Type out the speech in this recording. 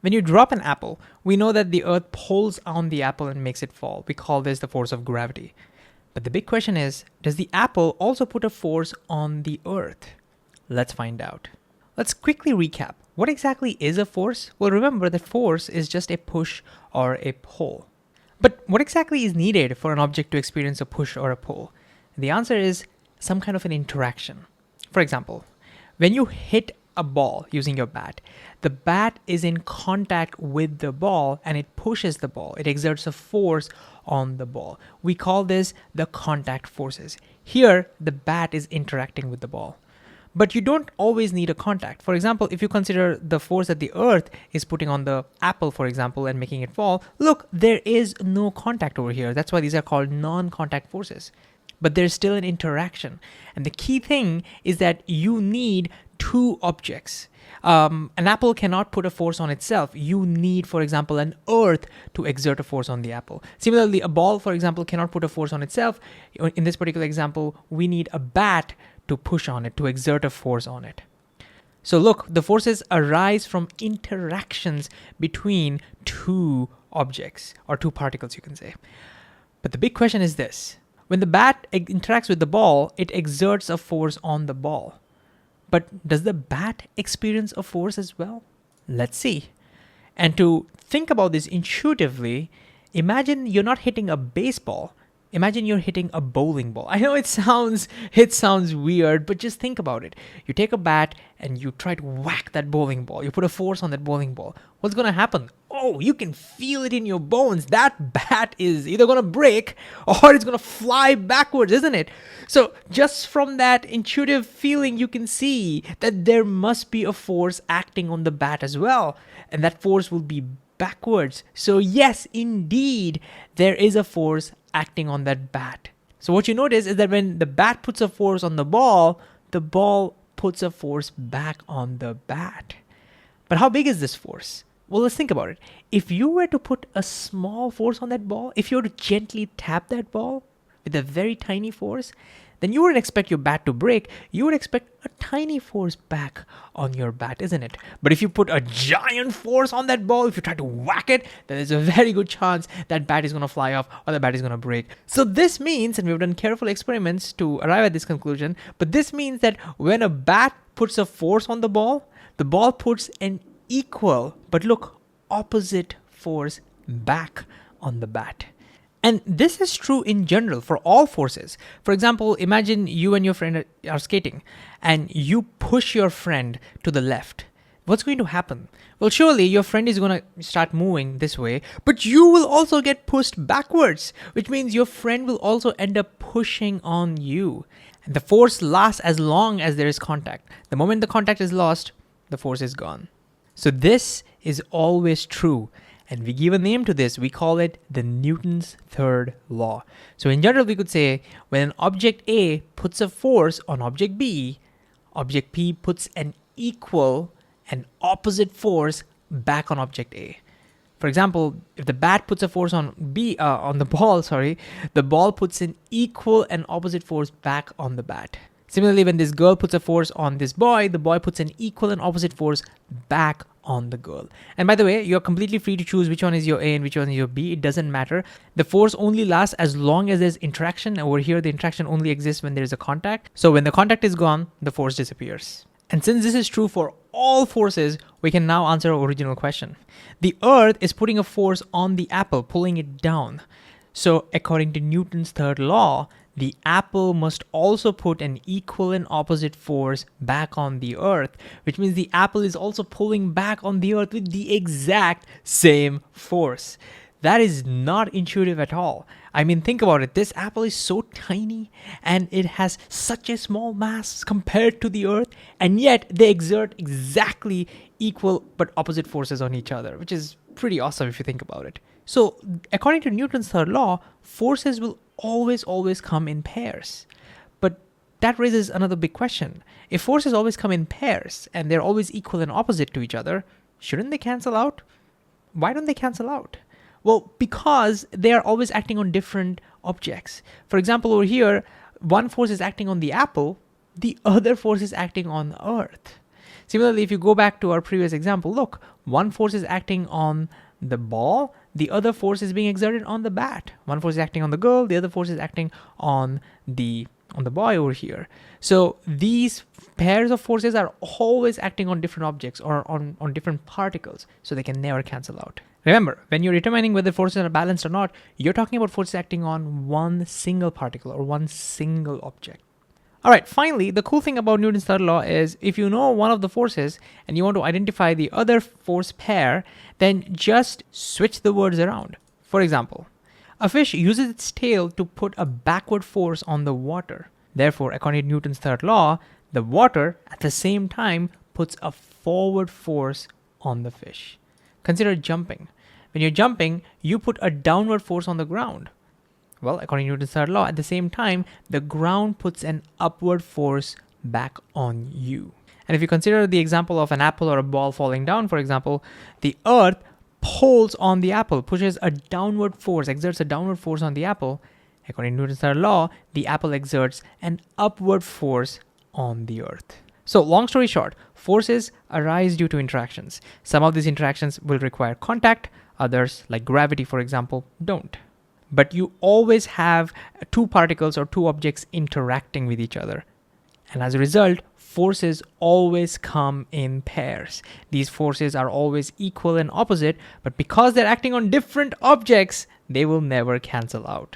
When you drop an apple, we know that the earth pulls on the apple and makes it fall. We call this the force of gravity. But the big question is, does the apple also put a force on the earth? Let's find out. Let's quickly recap. What exactly is a force? Well, remember that force is just a push or a pull. But what exactly is needed for an object to experience a push or a pull? The answer is some kind of an interaction. For example, when you hit a ball using your bat, the bat is in contact with the ball and it pushes the ball. It exerts a force on the ball. We call this the contact forces. Here, the bat is interacting with the ball. But you don't always need a contact. For example, if you consider the force that the earth is putting on the apple, for example, and making it fall, look, there is no contact over here. That's why these are called non-contact forces. But there's still an interaction. And the key thing is that you need two objects. An apple cannot put a force on itself. You need, for example, an earth to exert a force on the apple. Similarly, a ball, for example, cannot put a force on itself. In this particular example, we need a bat to push on it, to exert a force on it. So look, the forces arise from interactions between two objects, or two particles, you can say. But the big question is this. When the bat interacts with the ball, it exerts a force on the ball. But does the bat experience a force as well? Let's see. And to think about this intuitively, imagine you're not hitting a baseball. Imagine you're hitting a bowling ball. I know it sounds weird, but just think about it. You take a bat and you try to whack that bowling ball. You put a force on that bowling ball. What's going to happen? Oh, you can feel it in your bones. That bat is either going to break or it's going to fly backwards, isn't it? So just from that intuitive feeling, you can see that there must be a force acting on the bat as well. And that force will be backwards. So yes, indeed, there is a force acting on that bat. So what you notice is that when the bat puts a force on the ball puts a force back on the bat. But how big is this force? Well, let's think about it. If you were to put a small force on that ball, if you were to gently tap that ball with a very tiny force, then you wouldn't expect your bat to break. You would expect a tiny force back on your bat, isn't it? But if you put a giant force on that ball, if you try to whack it, then there's a very good chance that bat is going to fly off or the bat is going to break. So this means, and we've done careful experiments to arrive at this conclusion, but this means that when a bat puts a force on the ball puts an equal, but look, opposite force back on the bat. And this is true in general for all forces. For example, imagine you and your friend are skating and you push your friend to the left. What's going to happen? Well, surely your friend is going to start moving this way, but you will also get pushed backwards, which means your friend will also end up pushing on you. And the force lasts as long as there is contact. The moment the contact is lost, the force is gone. So this is always true. And we give a name to this. We call it the Newton's third law. So in general, we could say when an object A puts a force on object B puts an equal and opposite force back on object A. For example, if the bat puts a force on the ball, the ball puts an equal and opposite force back on the bat. Similarly, when this girl puts a force on this boy, the boy puts an equal and opposite force back on the girl. And by the way, you're completely free to choose which one is your A and which one is your B. It doesn't matter. The force only lasts as long as there's interaction. Over here, the interaction only exists when there's a contact. So when the contact is gone, the force disappears. And since this is true for all forces, we can now answer our original question. The earth is putting a force on the apple, pulling it down. So according to Newton's third law, the apple must also put an equal and opposite force back on the earth, which means the apple is also pulling back on the earth with the exact same force. That is not intuitive at all. I mean, think about it. This apple is so tiny and it has such a small mass compared to the earth, and yet they exert exactly equal but opposite forces on each other, which is pretty awesome if you think about it. So according to Newton's third law, forces will always come in pairs. But that raises another big question. If forces always come in pairs and they're always equal and opposite to each other, shouldn't they cancel out? Why don't they cancel out? Well, because they are always acting on different objects. For example, over here, one force is acting on the apple, the other force is acting on the earth. Similarly, if you go back to our previous example, look, one force is acting on the ball, the other force is being exerted on the bat. One force is acting on the girl, the other force is acting on the boy over here. So these pairs of forces are always acting on different objects or on different particles, so they can never cancel out. Remember, when you're determining whether forces are balanced or not, you're talking about forces acting on one single particle or one single object. All right, finally, the cool thing about Newton's third law is if you know one of the forces and you want to identify the other force pair, then just switch the words around. For example, a fish uses its tail to put a backward force on the water. Therefore, according to Newton's third law, the water at the same time puts a forward force on the fish. Consider jumping. When you're jumping, you put a downward force on the ground. Well, according to Newton's third law, at the same time, the ground puts an upward force back on you. And if you consider the example of an apple or a ball falling down, for example, the earth pulls on the apple, pushes a downward force, exerts a downward force on the apple. According to Newton's third law, the apple exerts an upward force on the earth. So long story short, forces arise due to interactions. Some of these interactions will require contact, others, like gravity, for example, don't. But you always have two particles or two objects interacting with each other. And as a result, forces always come in pairs. These forces are always equal and opposite, but because they're acting on different objects, they will never cancel out.